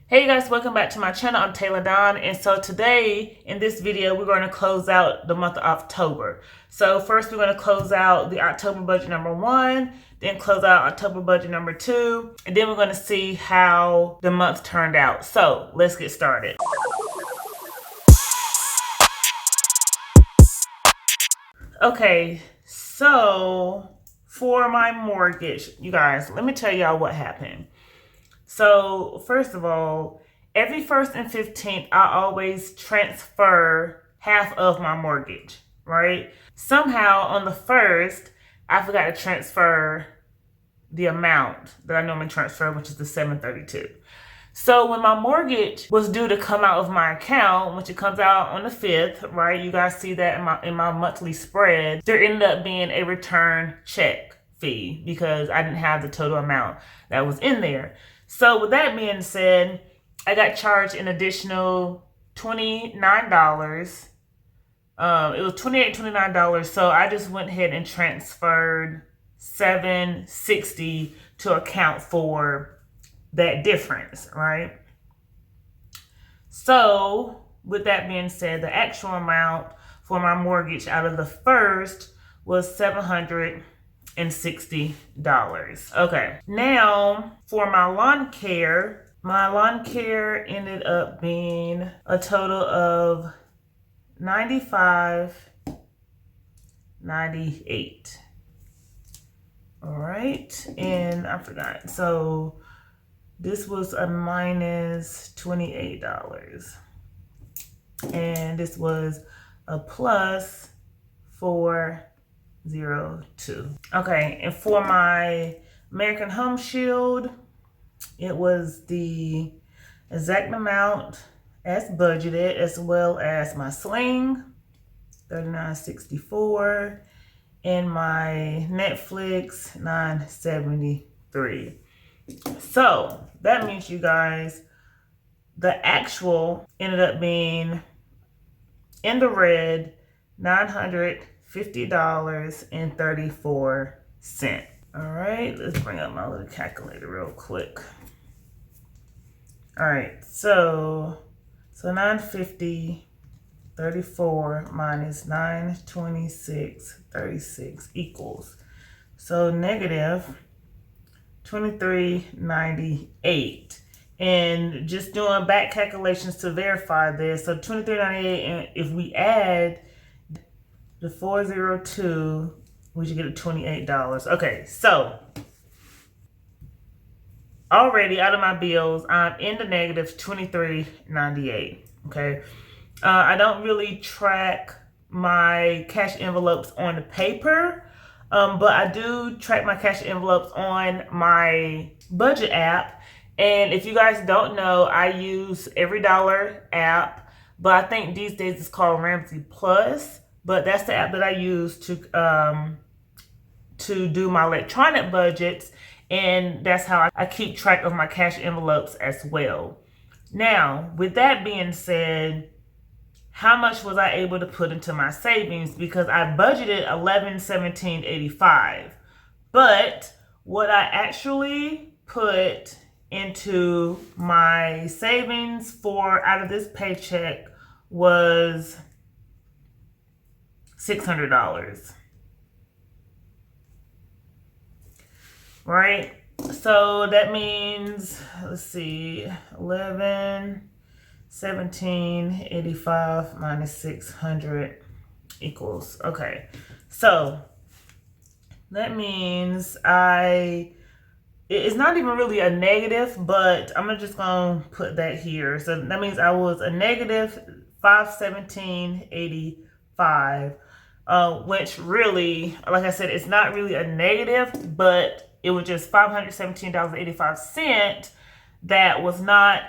Hey guys, welcome back to my channel. I'm Taylor Don, and so today in this video we're going to close out the month of October. So first we're going to close out the October budget number 1, then close out October budget number 2, and then we're going to see how the month turned out. So let's get started. Okay, so for my mortgage, you guys, let me tell y'all what happened. So first of all, every 1st and 15th, I always transfer half of my mortgage, right? Somehow on the 1st, I forgot to transfer the amount that I normally transfer, which is the $732. So when my mortgage was due to come out of my account, which it comes out on the 5th, right? You guys see that in my monthly spread, there ended up being a return check fee because I didn't have the total amount that was in there. So with that being said, I got charged an additional $29. It was $29. So I just went ahead and transferred $760 to account for that difference, right? So with that being said, the actual amount for my mortgage out of the 1st was $760. Okay, now for my lawn care ended up being a total of $95.98. All right, and I forgot. So this was a minus $28, and this was a plus $402. Okay, and for my American Home Shield, it was the exact amount as budgeted, as well as my sling, $39.64, and my Netflix, $9.73. So that means, you guys, the actual ended up being in the red, $950.34. All right, let's bring up my little calculator real quick. All right, so 950.34 minus 926.36 equals, so negative $23.98. And just doing back calculations to verify this, so $23.98, and if we add the 402, we should get $28. Okay, so already out of my bills, I'm in the negative $23.98. Okay, I don't really track my cash envelopes on the paper, but I do track my cash envelopes on my budget app. And if you guys don't know, I use Every Dollar app, but I think these days it's called Ramsey Plus. But that's the app that I use to do my electronic budgets, and that's how I keep track of my cash envelopes as well. Now, with that being said, how much was I able to put into my savings? Because I budgeted $1117.85, but what I actually put into my savings for out of this paycheck was $600. Right? So that means, let's see, 1117.85 minus 600 equals, okay. So that means it's not even really a negative, but I'm just gonna put that here. So that means I was a negative $517.85, which really, like I said, it's not really a negative, but it was just $517.85 that was not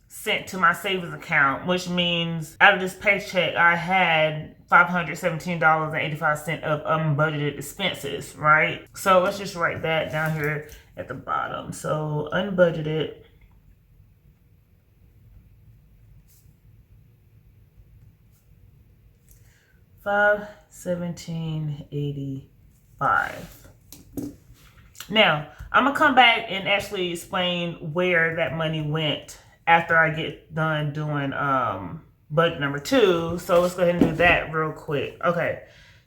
sent to my savings account, which means out of this paycheck, I had $517.85 of unbudgeted expenses, right? So let's just write that down here at the bottom. So unbudgeted $517.85. Now, I'm going to come back and actually explain where that money went after I get done doing budget number 2. So let's go ahead and do that real quick. Okay,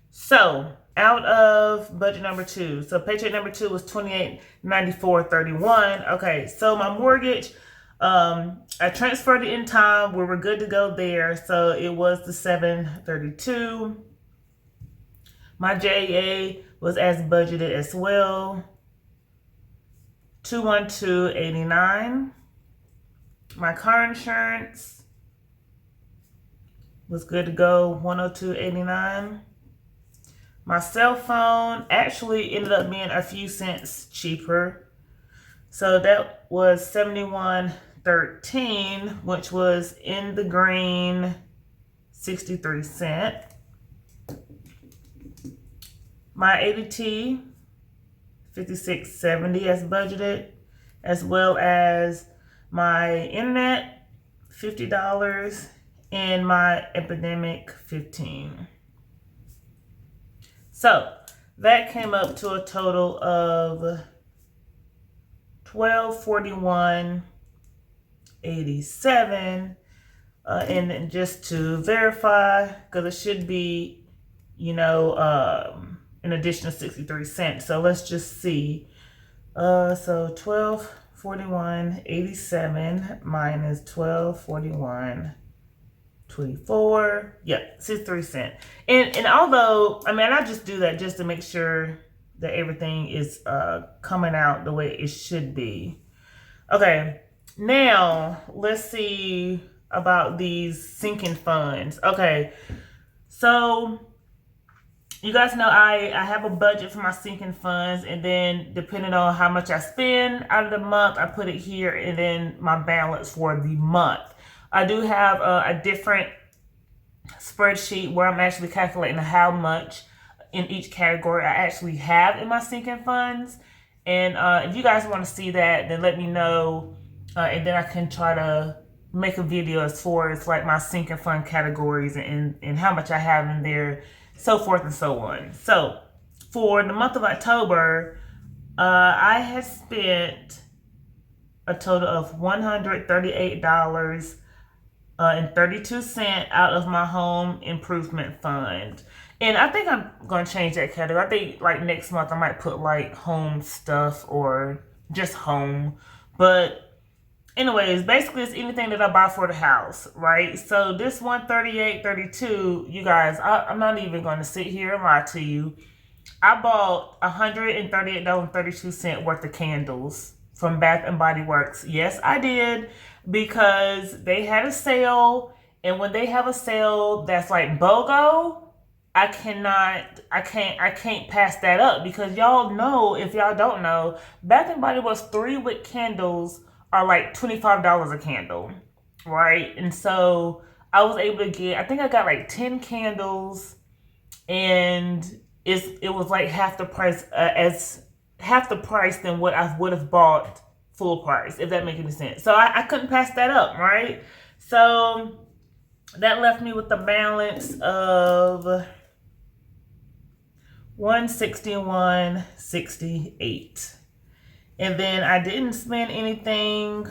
so out of budget number 2, so paycheck number 2 was $28.94.31. Okay, so my mortgage, I transferred it in time. We were good to go there. So it was the $732. My JA was as budgeted as well, $212.89. My car insurance was good to go, $102.89. My cell phone actually ended up being a few cents cheaper. So that was $71.13, which was in the green, 63 cents. My ADT, $56.70 as budgeted, as well as my internet, $50, and my epidemic, $15. So that came up to a total of $1241.87. And just to verify, because it should be, an additional 63 cents. So let's just see. So 1241.87 minus 1241.24. Yeah, 63 cents. And although, I just do that just to make sure that everything is coming out the way it should be. Okay, now let's see about these sinking funds. Okay, so you guys know I have a budget for my sinking funds, and then depending on how much I spend out of the month, I put it here, and then my balance for the month. I do have a different spreadsheet where I'm actually calculating how much in each category I actually have in my sinking funds. And if you guys want to see that, then let me know, and then I can try to make a video as far as like my sinking fund categories and how much I have in there, so forth and so on. So for the month of October, I had spent a total of $138.32 out of my home improvement fund. And I think I'm going to change that category. I think like next month I might put like home stuff or just home. But anyways, basically it's anything that I buy for the house, right? So this $138.32, you guys, I'm not even going to sit here and lie to you. I bought $138.32 worth of candles from Bath and Body Works. Yes, I did, because they had a sale, and when they have a sale that's like BOGO, I can't pass that up, because y'all know, if y'all don't know, Bath and Body Works 3-wick candles are like $25 a candle, right? And so I was able to get, I think I got like 10 candles, and it was like half the price than what I would have bought full price, if that makes any sense. So I couldn't pass that up, right? So that left me with a balance of $161.68. And then I didn't spend anything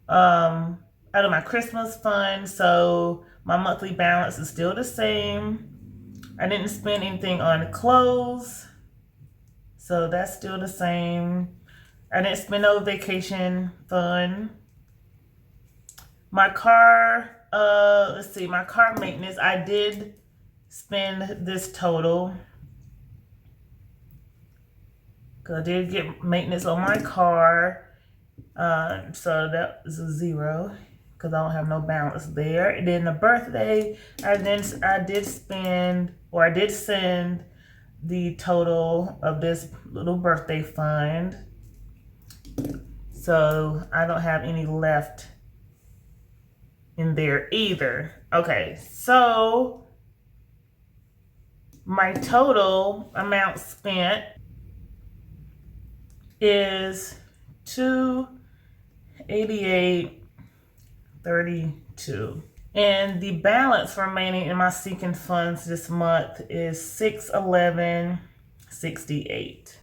out of my Christmas fund, so my monthly balance is still the same. I didn't spend anything on clothes, so that's still the same. I didn't spend no vacation fund. My car, let's see, my car maintenance, I did spend this total, because I did get maintenance on my car. So that is a 0, because I don't have no balance there. And then the birthday, I did send the total of this little birthday fund. So I don't have any left in there either. Okay, so my total amount spent is $288.32. And the balance remaining in my sinking funds this month is $611.68.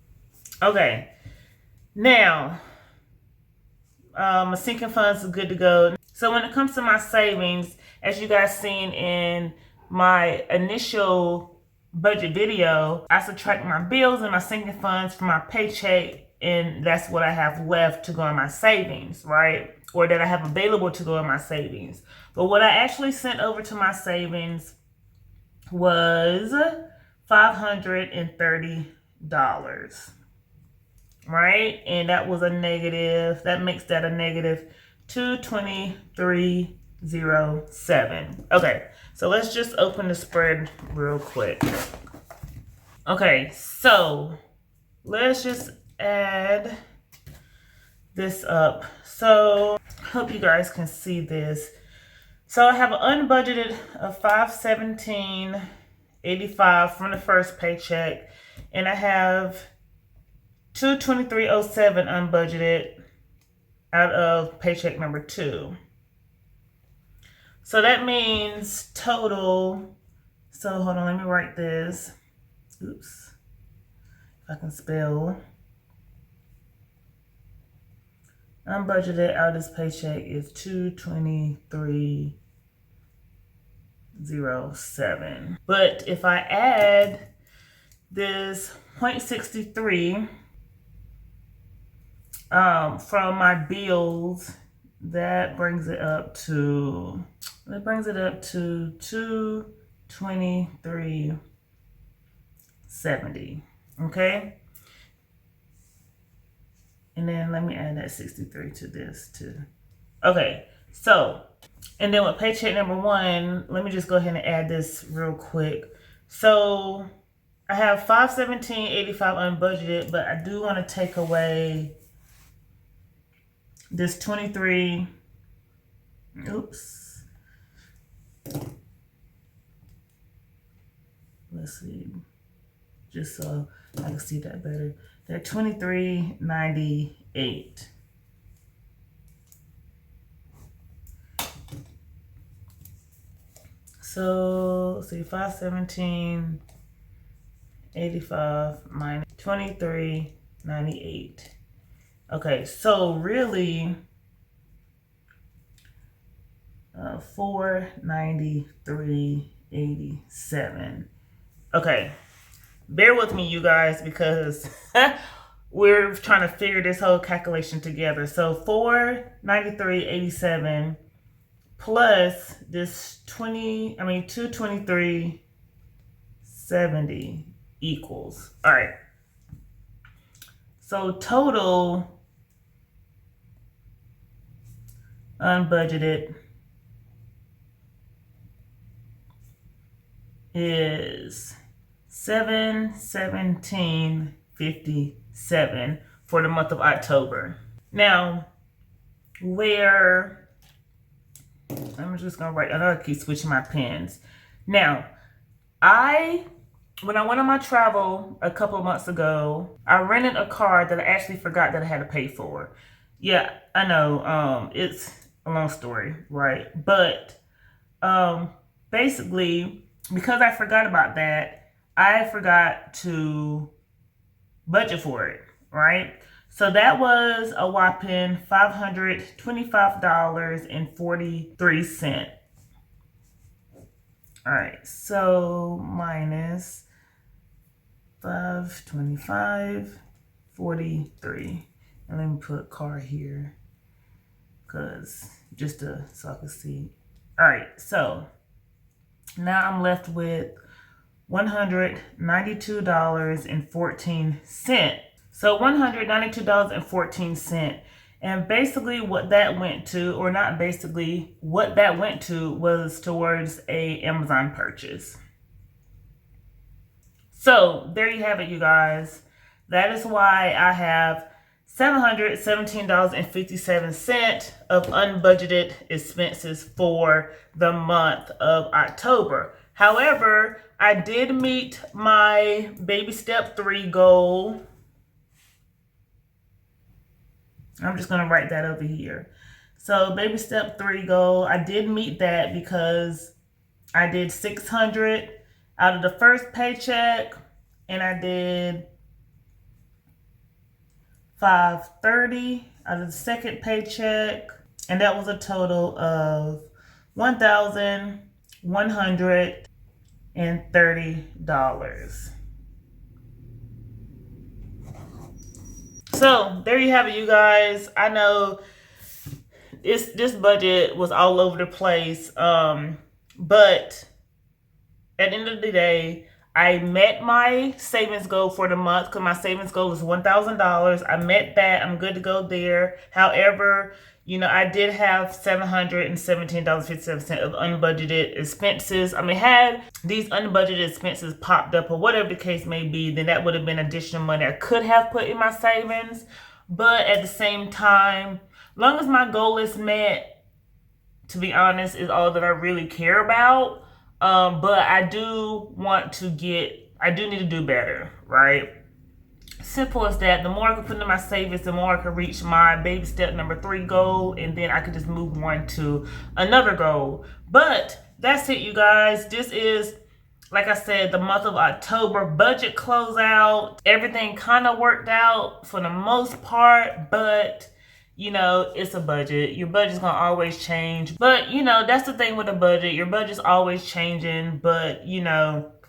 Okay, now My sinking funds is good to go. So when it comes to my savings, as you guys seen in my initial budget video, I subtract my bills and my sinking funds from my paycheck, and that's what I have left to go in my savings, right? Or that I have available to go in my savings. But what I actually sent over to my savings was $530, right? And that was a negative, that makes that a negative 223.07. Okay, so let's just open the spread real quick. Okay, so let's just add this up. So hope you guys can see this. So I have an unbudgeted of $517.85 from the first paycheck, and I have $223.07 unbudgeted out of paycheck number 2. So that means total. So hold on, let me write this. Oops, if I can spell. Unbudgeted out of this paycheck is $223.07. But if I add this 0.63 from my bills, that brings it up to $223.70. Okay. And then let me add that 63 to this too. Okay, so, and then with paycheck number 1, let me just go ahead and add this real quick. So I have $517.85 unbudgeted, but I do want to take away this 23. Oops. Let's see, just so I can see that better. They're $23.98. So let's see, $517.85 minus $23.98. Okay, so really, $493.87. Okay. Bear with me, you guys, because we're trying to figure this whole calculation together. So $493.87 plus this 223.70 equals. All right. So total unbudgeted is $717.57 for the month of October. Now, I'm just gonna write. I know I keep switching my pens. Now, when I went on my travel a couple of months ago, I rented a car that I actually forgot that I had to pay for. Yeah, I know. It's a long story, right? But basically, because I forgot about that, I forgot to budget for it, right? So that was a whopping $525.43. All right, so minus 525.43. And let me put car here, because so I can see. All right, so now I'm left with $192.14. So $192.14. And basically what that went to, or not basically, what that went to was towards a Amazon purchase. So there you have it, you guys. That is why I have $717.57 of unbudgeted expenses for the month of October. However, I did meet my baby step 3 goal. I'm just going to write that over here. So baby step 3 goal, I did meet that because I did 600 out of the first paycheck, and I did 530 out of the second paycheck, and that was a total of $1,130. So there you have it, you guys. I know this budget was all over the place, but at the end of the day, I met my savings goal for the month because my savings goal is $1,000. I met that. I'm good to go there. However, I did have $717.57 of unbudgeted expenses. I mean, had these unbudgeted expenses popped up or whatever the case may be, then that would have been additional money I could have put in my savings. But at the same time, long as my goal is met, to be honest, is all that I really care about. But I do need to do better, right? Simple as that. The more I can put in my savings, the more I can reach my baby step number 3 goal, and then I can just move on to another goal. But that's it, you guys. This is, like I said, the month of October budget closeout. Everything kind of worked out for the most part, but it's a budget. Your budget's gonna always change. But that's the thing with a budget. Your budget's always changing, but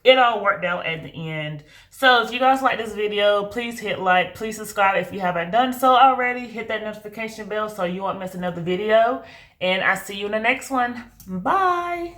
it all worked out at the end. So if you guys like this video, please hit like, please subscribe if you haven't done so already. Hit that notification bell so you won't miss another video. And I'll see you in the next one. Bye.